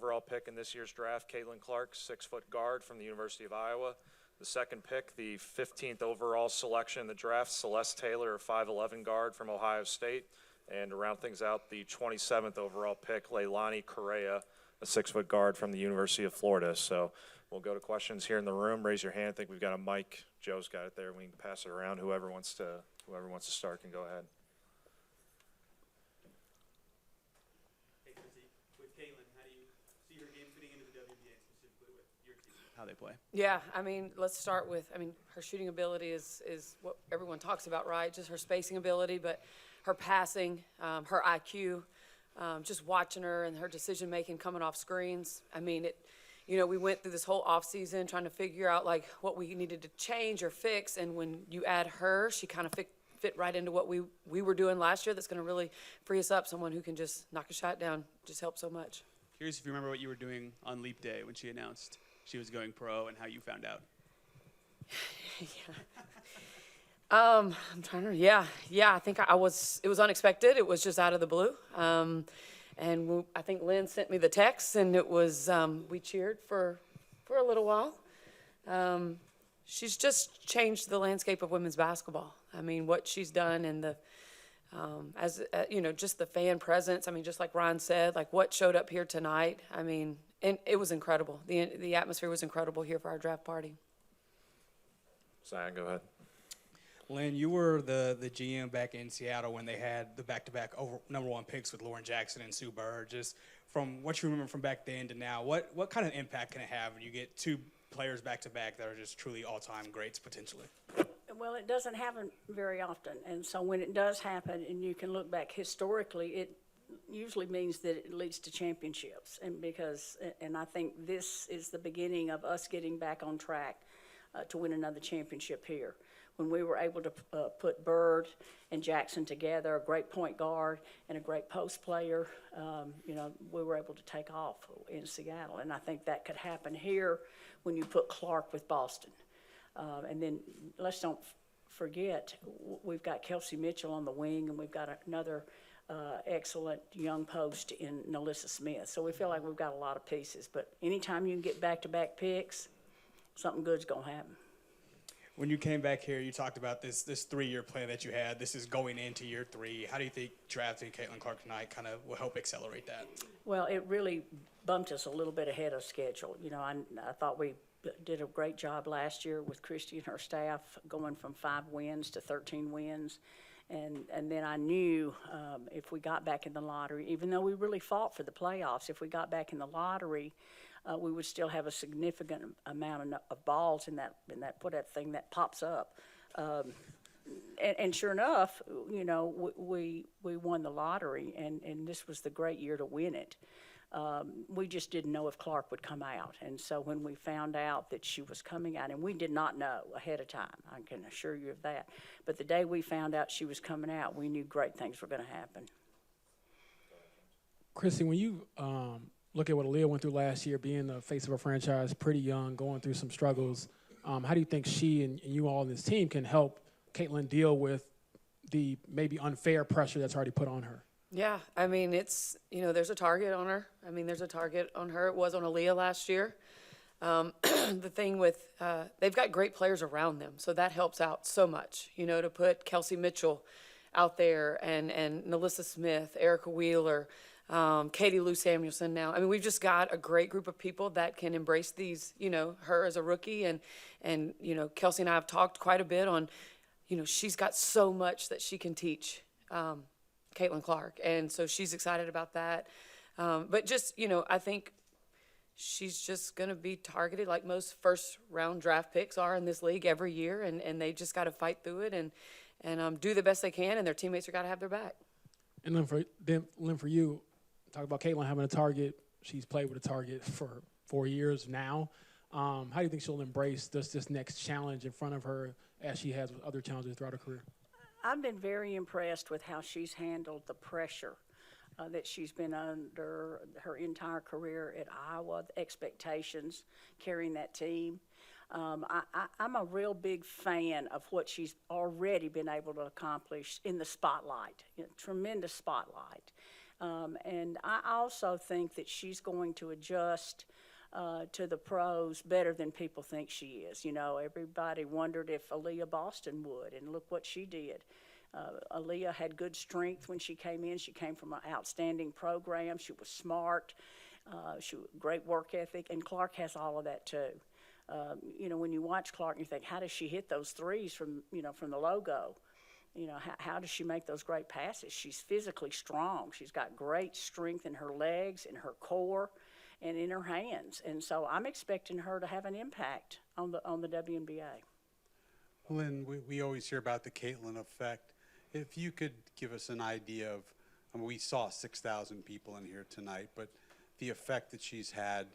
overall pick in this year's draft, Caitlin Clark, 6-foot guard from the University of Iowa. The second pick, the 15th overall selection in the draft, Celeste Taylor, a 5'11" guard from Ohio State. And to round things out, the 27th overall pick, Leilani Correa, a 6-foot guard from the University of Florida. So we'll go to questions here in the room. Raise your hand. I think we've got a mic. Joe's got it there. We can pass it around. Whoever wants to start can go ahead. Hey, Christie, with Caitlin, how do you see her game fitting into the WNBA, specifically with your team, how they play? Yeah, I mean, let's start with, her shooting ability is what everyone talks about, right? Just her spacing ability, but her passing, her IQ, just watching her and her decision-making coming off screens. I mean, we went through this whole offseason trying to figure out, like, what we needed to change or fix, and when you add her, she kind of fit right into what we were doing last year. That's going to really free us up, someone who can just knock a shot down, just help so much. Curious if you remember what you were doing on Leap Day when she announced she was going pro and how you found out. Yeah. I'm trying to, yeah, I think it was unexpected. It was just out of the blue. And I think Lin sent me the text, and it was, we cheered for a little while. She's just changed the landscape of women's basketball. I mean, what she's done and just the fan presence. I mean, just like Ryan said, like what showed up here tonight. I mean, and it was incredible. The atmosphere was incredible here for our draft party. Zion, go ahead. Lin, you were the GM back in Seattle when they had the back-to-back #1 picks with Lauren Jackson and Sue Bird. Just from what you remember from back then to now, what kind of impact can it have when you get two players back-to-back that are just truly all-time greats potentially? Well, it doesn't happen very often, and so when it does happen and you can look back historically, it usually means that it leads to championships. And I think this is the beginning of us getting back on track to win another championship here. When we were able to put Bird and Jackson together, a great point guard and a great post player, we were able to take off in Seattle. And I think that could happen here when you put Clark with Boston. And then let's don't forget, we've got Kelsey Mitchell on the wing, and we've got another excellent young post in Nalissa Smith. So we feel like we've got a lot of pieces. But anytime you can get back-to-back picks, something good's going to happen. When you came back here, you talked about this 3-year plan that you had. This is going into year 3. How do you think drafting Caitlin Clark tonight kind of will help accelerate that? Well, it really bumped us a little bit ahead of schedule. I thought we did a great job last year with Christie and her staff, going from 5 wins to 13 wins. And then I knew if we got back in the lottery, even though we really fought for the playoffs, if we got back in the lottery, we would still have a significant amount of balls in that thing that pops up. And sure enough, we won the lottery, and this was the great year to win it. We just didn't know if Clark would come out. And so when we found out that she was coming out, and we did not know ahead of time, I can assure you of that. But the day we found out she was coming out, we knew great things were going to happen. Christie, when you look at what Aaliyah went through last year, being the face of a franchise, pretty young, going through some struggles, how do you think she and you all in this team can help Caitlin deal with the maybe unfair pressure that's already put on her? Yeah, I mean, it's, there's a target on her. I mean, there's a target on her. It was on Aaliyah last year. The thing with, they've got great players around them, so that helps out so much, to put Kelsey Mitchell out there and Nalissa Smith, Erica Wheeler, Katie Lou Samuelson now. I mean, we've just got a great group of people that can embrace these, her as a rookie. And Kelsey and I have talked quite a bit on, she's got so much that she can teach Caitlin Clark. And so she's excited about that. But just, I think she's just going to be targeted like most first-round draft picks are in this league every year. And they just got to fight through it and do the best they can, and their teammates are got to have their back. And Lin, for you, talk about Caitlin having a target. She's played with a target for 4 years now. How do you think she'll embrace this next challenge in front of her as she has with other challenges throughout her career? I've been very impressed with how she's handled the pressure that she's been under her entire career at Iowa, the expectations, carrying that team. I'm a real big fan of what she's already been able to accomplish in the spotlight, tremendous spotlight. And I also think that she's going to adjust to the pros better than people think she is. You know, everybody wondered if Aaliyah Boston would, and look what she did. Aaliyah had good strength when she came in. She came from an outstanding program. She was smart. She great work ethic, and Clark has all of that too. You know, when you watch Clark, you think, how does she hit those threes from the logo? You know, how does she make those great passes? She's physically strong. She's got great strength in her legs, in her core, and in her hands. And so I'm expecting her to have an impact on the WNBA. Lynn, we always hear about the Caitlin effect. If you could give us an idea of, I mean, we saw 6,000 people in here tonight, but the effect that she's had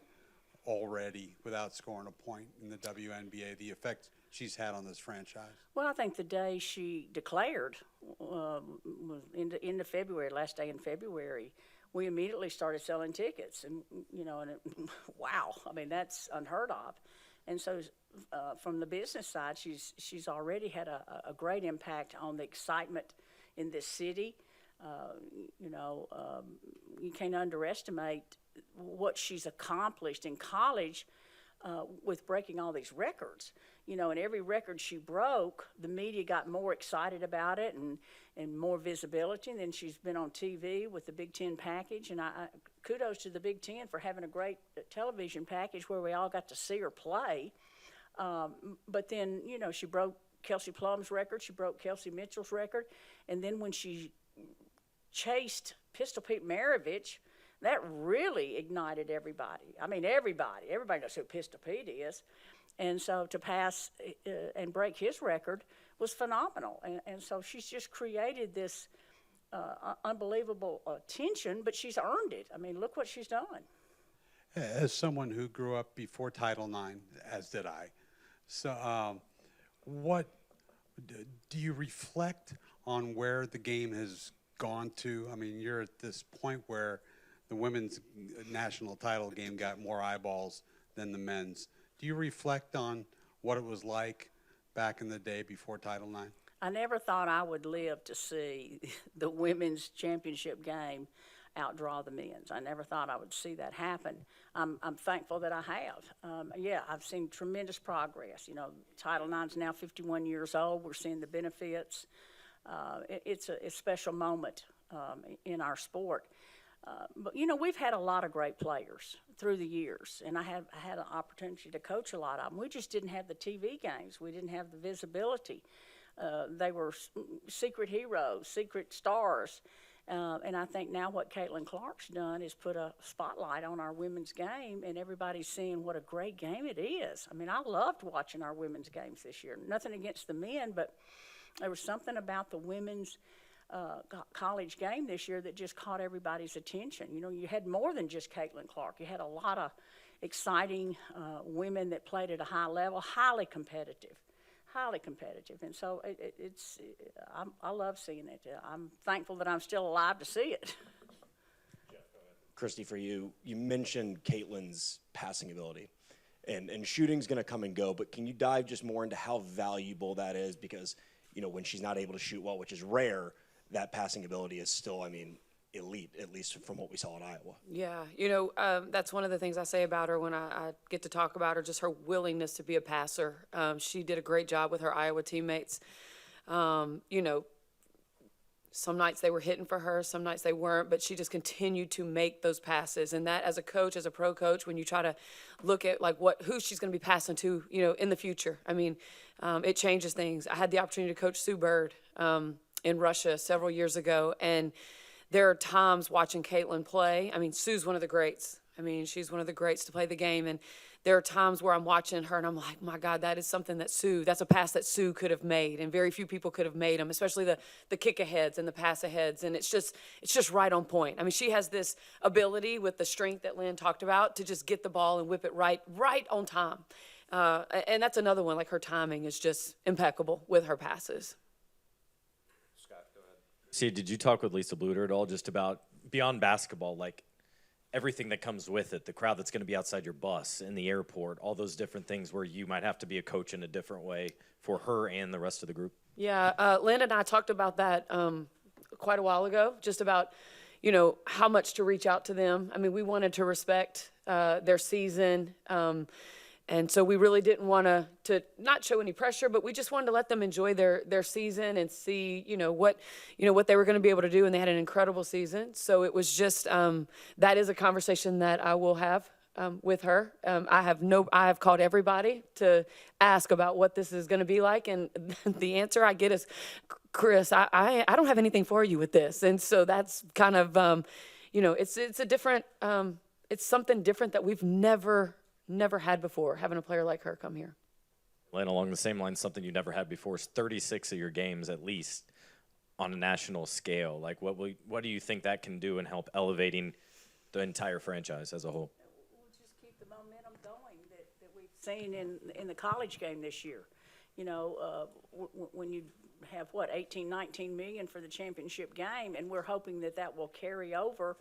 already without scoring a point in the WNBA, the effect she's had on this franchise. Well, I think the day she declared was into February, last day in February, we immediately started selling tickets, and wow, I mean that's unheard of. And so, from the business side, she's already had a great impact on the excitement in this city. You can't underestimate what she's accomplished in college with breaking all these records. You know, and every record she broke, the media got more excited about it and more visibility. And then she's been on TV with the Big Ten package. And I kudos to the Big Ten for having a great television package where we all got to see her play. But then, she broke Kelsey Plum's record. She broke Kelsey Mitchell's record. And then when she chased Pistol Pete Maravich, that really ignited everybody. I mean, everybody knows who Pistol Pete is. And so to pass and break his record was phenomenal. And so she's just created this unbelievable attention, but she's earned it. I mean, look what she's done. As someone who grew up before Title IX, as did I, so what do you reflect on where the game has gone to? I mean, you're at this point where the women's national title game got more eyeballs than the men's. Do you reflect on what it was like back in the day before Title IX? I never thought I would live to see the women's championship game outdraw the men's. I never thought I would see that happen. I'm thankful that I have. I've seen tremendous progress. You know, Title IX's now 51 years old. We're seeing the benefits. It's a special moment in our sport. But, we've had a lot of great players through the years, and I had an opportunity to coach a lot of them. We just didn't have the TV games. We didn't have the visibility. They were secret heroes, secret stars. And I think now what Caitlin Clark's done is put a spotlight on our women's game, and everybody's seeing what a great game it is. I mean, I loved watching our women's games this year. Nothing against the men, but there was something about the women's college game this year that just caught everybody's attention. You had more than just Caitlin Clark. You had a lot of exciting women that played at a high level, highly competitive. And so I love seeing it. I'm thankful that I'm still alive to see it. Christie, for you mentioned Caitlin's passing ability. And shooting's going to come and go, but can you dive just more into how valuable that is? Because, when she's not able to shoot well, which is rare, that passing ability is still, elite, at least from what we saw in Iowa. Yeah, that's one of the things I say about her when I get to talk about her, just her willingness to be a passer. She did a great job with her Iowa teammates. Some nights they were hitting for her, some nights they weren't, but she just continued to make those passes. And that, as a coach, as a pro coach, when you try to look at who she's going to be passing to, in the future, it changes things. I had the opportunity to coach Sue Bird in Russia several years ago, and there are times watching Caitlin play. Sue's one of the greats. She's one of the greats to play the game, and there are times where I'm watching her and I'm like, my God, that is something that's a pass that Sue could have made, and very few people could have made them, especially the kick aheads and the pass aheads, and it's just right on point. She has this ability with the strength that Lynn talked about to just get the ball and whip it right on time. And that's another one, her timing is just impeccable with her passes. Scott, go ahead. See, did you talk with Lisa Bluter at all just about beyond basketball, everything that comes with it, the crowd that's going to be outside your bus, in the airport, all those different things where you might have to be a coach in a different way for her and the rest of the group? Yeah, Lynn and I talked about that quite a while ago, just about, how much to reach out to them. I mean, we wanted to respect their season. And so we really didn't want to not show any pressure, but we just wanted to let them enjoy their season and see, what they were going to be able to do. And they had an incredible season. So it was just, that is a conversation that I will have with her. I have called everybody to ask about what this is going to be like. And the answer I get is, Chris, I don't have anything for you with this. And so that's kind of, it's a different, it's something different that we've never had before, having a player like her come here. And along the same line, something you never had before is 36 of your games at least on a national scale. Like, what do you think that can do in help elevating the entire franchise as a whole? We'll just keep the momentum going that we've seen in the college game this year. When you have, 18, 19 million for the championship game, and we're hoping that will carry over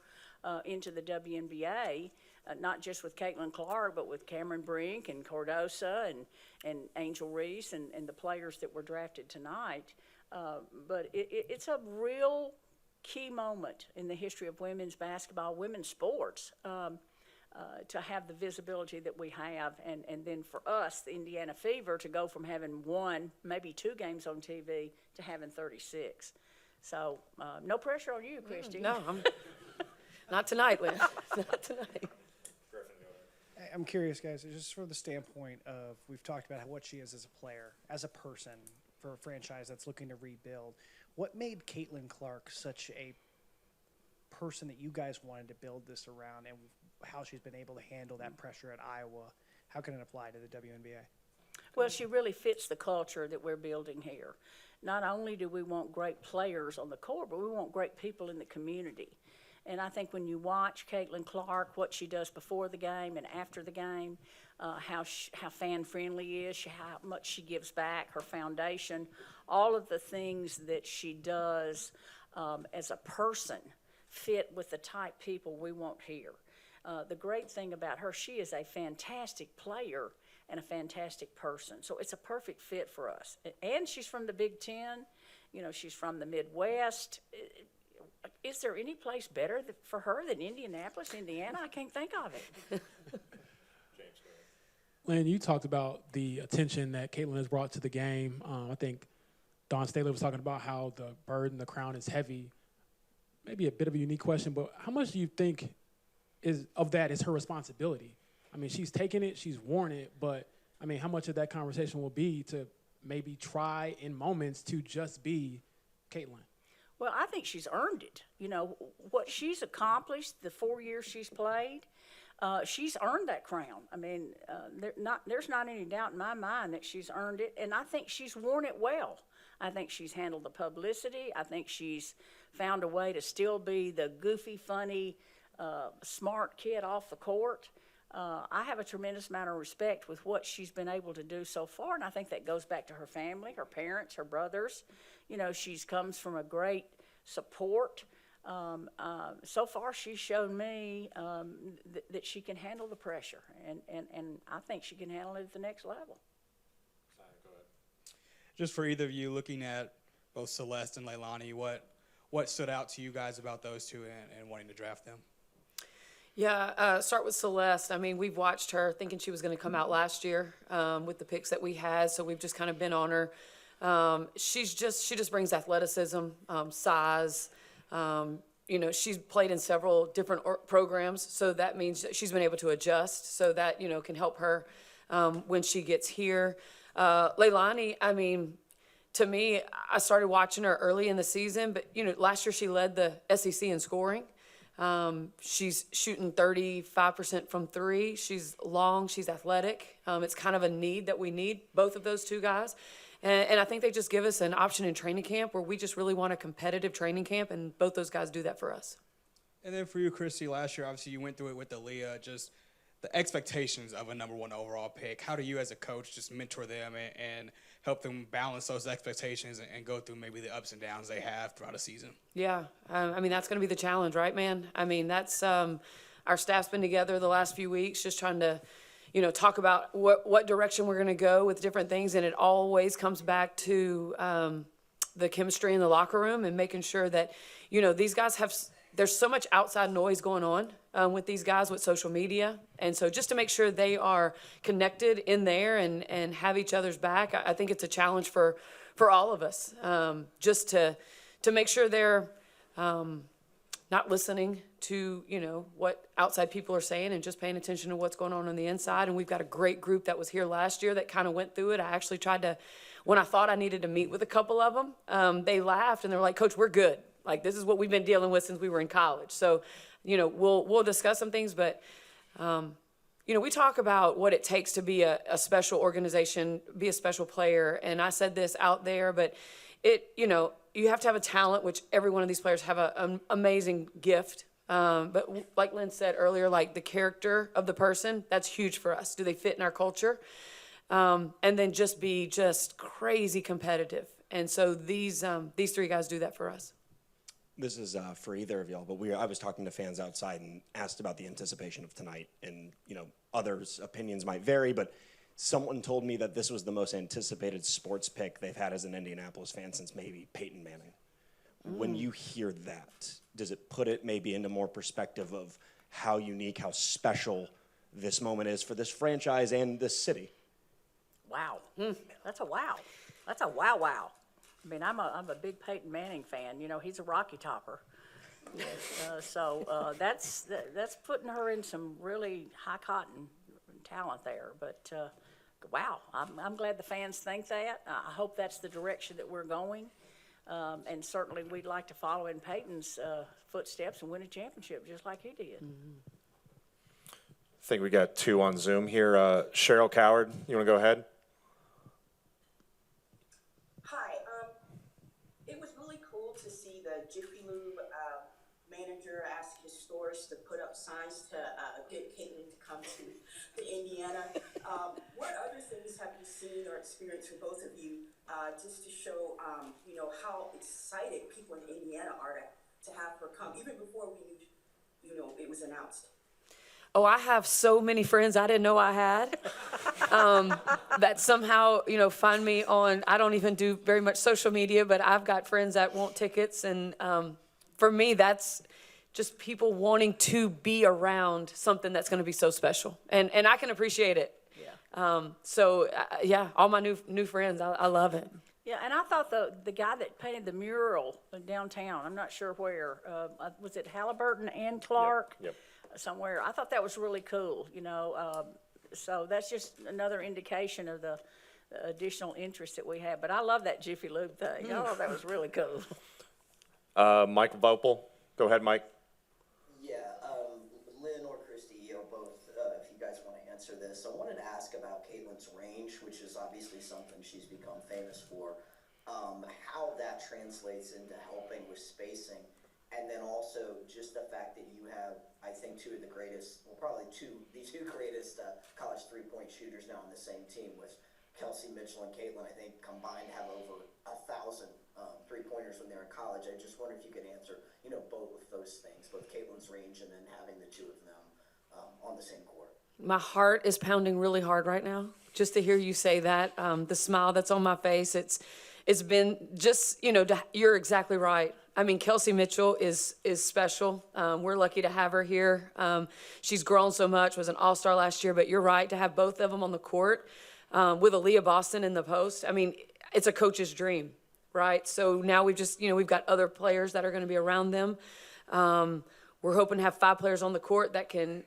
into the WNBA. Not just with Caitlin Clark, but with Cameron Brink and Cardosa and Angel Reese and the players that were drafted tonight. But it's a real key moment in the history of women's basketball, women's sports, to have the visibility that we have. And then for us, the Indiana Fever, to go from having 1, maybe 2 games on TV to having 36. So no pressure on you, Christie. No, not tonight, Lynn. Not tonight. I'm curious, guys, just from the standpoint of, we've talked about what she is as a player, as a person, for a franchise that's looking to rebuild. What made Caitlin Clark such a person that you guys wanted to build this around, and how she's been able to handle that pressure at Iowa? How can it apply to the WNBA? Well, she really fits the culture that we're building here. Not only do we want great players on the court, but we want great people in the community. And I think when you watch Caitlin Clark, what she does before the game and after the game, how fan-friendly is, how much she gives back, her foundation, all of the things that she does as a person fit with the type people we want here. The great thing about her, she is a fantastic player and a fantastic person. So it's a perfect fit for us. And she's from the Big Ten. She's from the Midwest. Is there any place better for her than Indianapolis, Indiana? I can't think of it. Lynn, you talked about the attention that Caitlin has brought to the game. I think Don Staley was talking about how the burden, the crown is heavy. Maybe a bit of a unique question, but how much do you think is her responsibility? I mean, she's taken it, she's worn it, but I mean, how much of that conversation will be to maybe try in moments to just be Caitlin? Well, I think she's earned it. What she's accomplished, the 4 years she's played, she's earned that crown. I mean, there's not any doubt in my mind that she's earned it, and I think she's worn it well. I think she's handled the publicity. I think she's found a way to still be the goofy, funny, smart kid off the court. I have a tremendous amount of respect with what she's been able to do so far, and I think that goes back to her family, her parents, her brothers. She comes from a great support. So far, she's shown me that she can handle the pressure, and I think she can handle it at the next level. Just for either of you, looking at both Celeste and Leilani, what stood out to you guys about those two and wanting to draft them? Yeah, start with Celeste. I mean, we've watched her thinking she was going to come out last year with the picks that we had, so we've just kind of been on her. She just brings athleticism, size. She's played in several different programs, so that means that she's been able to adjust, so that can help her when she gets here. Leilani, I mean, to me, I started watching her early in the season, but last year she led the SEC in scoring. She's shooting 35% from 3. She's long, she's athletic. It's kind of a need that we need, both of those two guys. And I think they just give us an option in training camp where we just really want a competitive training camp, and both those guys do that for us. And then for you, Christie, last year, obviously you went through it with Aaliyah, just the expectations of a #1 overall pick. How do you as a coach just mentor them and help them balance those expectations and go through maybe the ups and downs they have throughout a season? Yeah, I mean, that's going to be the challenge, right, man? I mean, that's our staff's been together the last few weeks just trying to, talk about what direction we're going to go with different things, and it always comes back to the chemistry in the locker room and making sure that, these guys have there's so much outside noise going on with these guys with social media. And so just to make sure they are connected in there and have each other's back, I think it's a challenge for all of us, just to make sure they're not listening to, what outside people are saying and just paying attention to what's going on the inside. And we've got a great group that was here last year that kind of went through it. I actually tried to, when I thought I needed to meet with a couple of them, they laughed and they were like, Coach, we're good. Like, this is what we've been dealing with since we were in college. So, we'll discuss some things, but, we talk about what it takes to be a special organization, be a special player. And I said this out there, but you have to have a talent, which every one of these players have an amazing gift. But like Lynn said earlier, like the character of the person, that's huge for us. Do they fit in our culture? And then just be crazy competitive. And so these three guys do that for us. This is for either of y'all, but I was talking to fans outside and asked about the anticipation of tonight. And, others' opinions might vary, but someone told me that this was the most anticipated sports pick they've had as an Indianapolis fan since maybe Peyton Manning. When you hear that, does it put it maybe into more perspective of how unique, how special this moment is for this franchise and this city? Wow. That's a wow. That's a wow. I mean, I'm a big Peyton Manning fan. He's a Rocky Topper. So that's putting her in some really high cotton talent there. But wow, I'm glad the fans think that. I hope that's the direction that we're going. And certainly we'd like to follow in Peyton's footsteps and win a championship just like he did. I think we got two on Zoom here. Cheryl Coward, you want to go ahead? Hi. It was really cool to see the Jiffy Lube manager ask his stores to put up signs to get Caitlin to come to Indiana. What other things have you seen or experienced from both of you just to show, how excited people in Indiana are to have her come, even before we knew, it was announced? Oh, I have so many friends I didn't know I had that somehow, find me on, I don't even do very much social media, but I've got friends that want tickets. And for me, that's just people wanting to be around something that's going to be so special. And I can appreciate it. Yeah. All my new friends, I love it. Yeah, and I thought the guy that painted the mural downtown, I'm not sure where, was it Halliburton and Clark? Yep. Somewhere. I thought that was really cool, so that's just another indication of the additional interest that we have. But I love that Jiffy Lube thing. I thought that was really cool. Mike Vopel, go ahead, Mike. Yeah, Lynn or Christie, both, if you guys want to answer this. I wanted to ask about Caitlin's range, which is obviously something she's become famous for, how that translates into helping with spacing. And then also just the fact that you have, I think, the two greatest college three-point shooters now on the same team with Kelsey Mitchell and Caitlin, I think, combined have over 1,000 three-pointers when they're in college. I just wonder if you could answer, both of those things, both Caitlin's range and then having the two of them on the same court. My heart is pounding really hard right now just to hear you say that. The smile that's on my face, it's been just, you're exactly right. I mean, Kelsey Mitchell is special. We're lucky to have her here. She's grown so much, was an all-star last year, but you're right, to have both of them on the court with Aaliyah Boston in the post. I mean, it's a coach's dream, right? So now we've got other players that are going to be around them. We're hoping to have 5 players on the court that can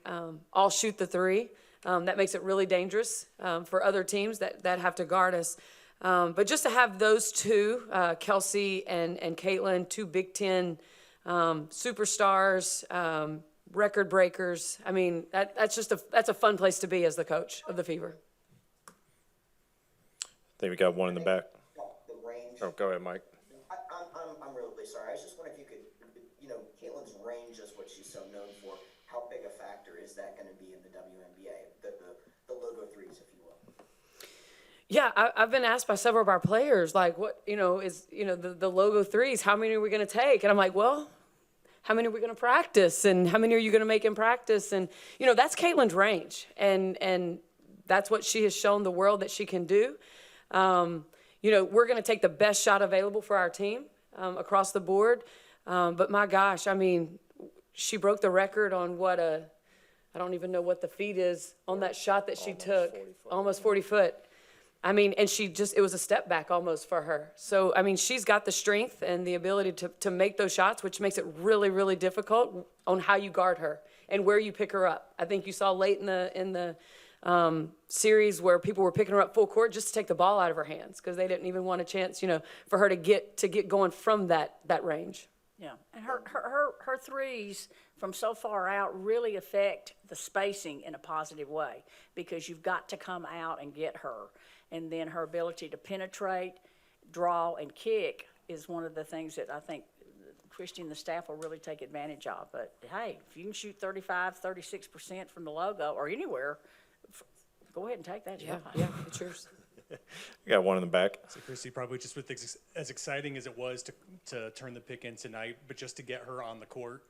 all shoot the three. That makes it really dangerous for other teams that have to guard us. But just to have those two, Kelsey and Caitlin, 2 Big Ten superstars, record breakers. I mean, that's a fun place to be as the coach of the Fever. I think we got one in the back. The range. Oh, go ahead, Mike. I'm really sorry. I was just wondering if you could, Caitlin's range is what she's so known for. How big a factor is that going to be in the WNBA? The logo threes, if you will. Yeah, I've been asked by several of our players, like, what, is, the logo threes, how many are we going to take? And I'm like, well, how many are we going to practice? And how many are you going to make in practice? And, that's Caitlin's range. And that's what she has shown the world that she can do. We're going to take the best shot available for our team across the board. But my gosh, I mean, she broke the record on I don't even know what the feet is on that shot that she took. Almost 40 foot. I mean, and it was a step back almost for her. So, I mean, she's got the strength and the ability to make those shots, which makes it really, really difficult on how you guard her and where you pick her up. I think you saw late in the series where people were picking her up full court just to take the ball out of her hands because they didn't even want a chance, for her to get going from that range. Yeah, and her threes from so far out really affect the spacing in a positive way because you've got to come out and get her. And then her ability to penetrate, draw, and kick is one of the things that I think Christie and the staff will really take advantage of. But, hey, if you can shoot 35, 36% from the logo or anywhere, go ahead and take that job. Yeah, it's yours. We got one in the back. So Christie, probably just with as exciting as it was to turn the pick in tonight, but just to get her on the court,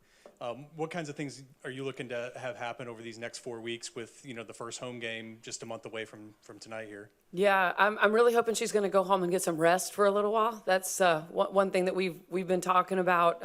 what kinds of things are you looking to have happen over these next 4 weeks with, the first home game just a month away from tonight here? Yeah, I'm really hoping she's going to go home and get some rest for a little while. That's one thing that we've been talking about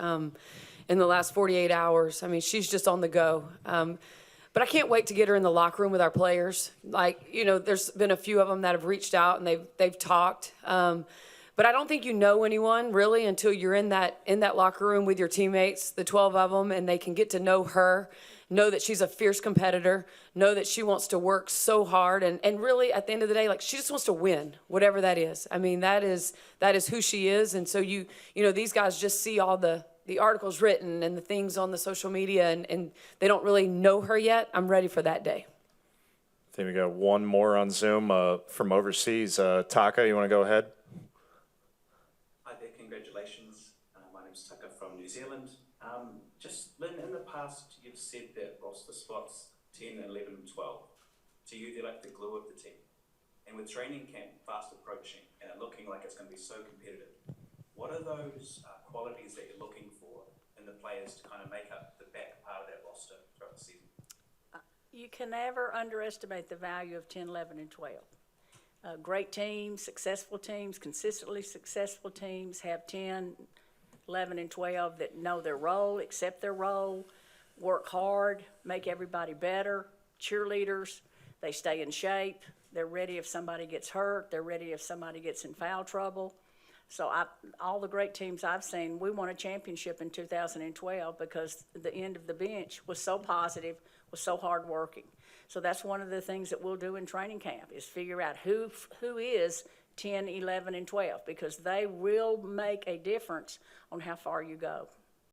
in the last 48 hours. I mean, she's just on the go. But I can't wait to get her in the locker room with our players. There's been a few of them that have reached out and they've talked. But I don't think you know anyone really until you're in that locker room with your teammates, the 12 of them, and they can get to know her, know that she's a fierce competitor, know that she wants to work so hard, and really at the end of the day, she just wants to win, whatever that is. I mean, that is who she is, and so these guys just see all the articles written and the things on the social media, and they don't really know her yet. I'm ready for that day. I think we got one more on Zoom from overseas. Taka, you want to go ahead? Hi there, congratulations. My name's Taka from New Zealand. Just, Lynn, in the past you've said that roster spots 10, 11, 12. To you, they're like the glue of the team. And with training camp fast approaching and it looking like it's going to be so competitive, what are those qualities that you're looking for in the players to kind of make up the back part of that roster throughout the season? You can never underestimate the value of 10, 11, and 12. Great teams, successful teams, consistently successful teams have 10, 11, and 12 that know their role, accept their role, work hard, make everybody better, cheerleaders, they stay in shape, they're ready if somebody gets hurt, they're ready if somebody gets in foul trouble. So all the great teams I've seen, we won a championship in 2012 because the end of the bench was so positive, was so hardworking. So that's one of the things that we'll do in training camp is figure out who is 10, 11, and 12 because they will make a difference on how far you go.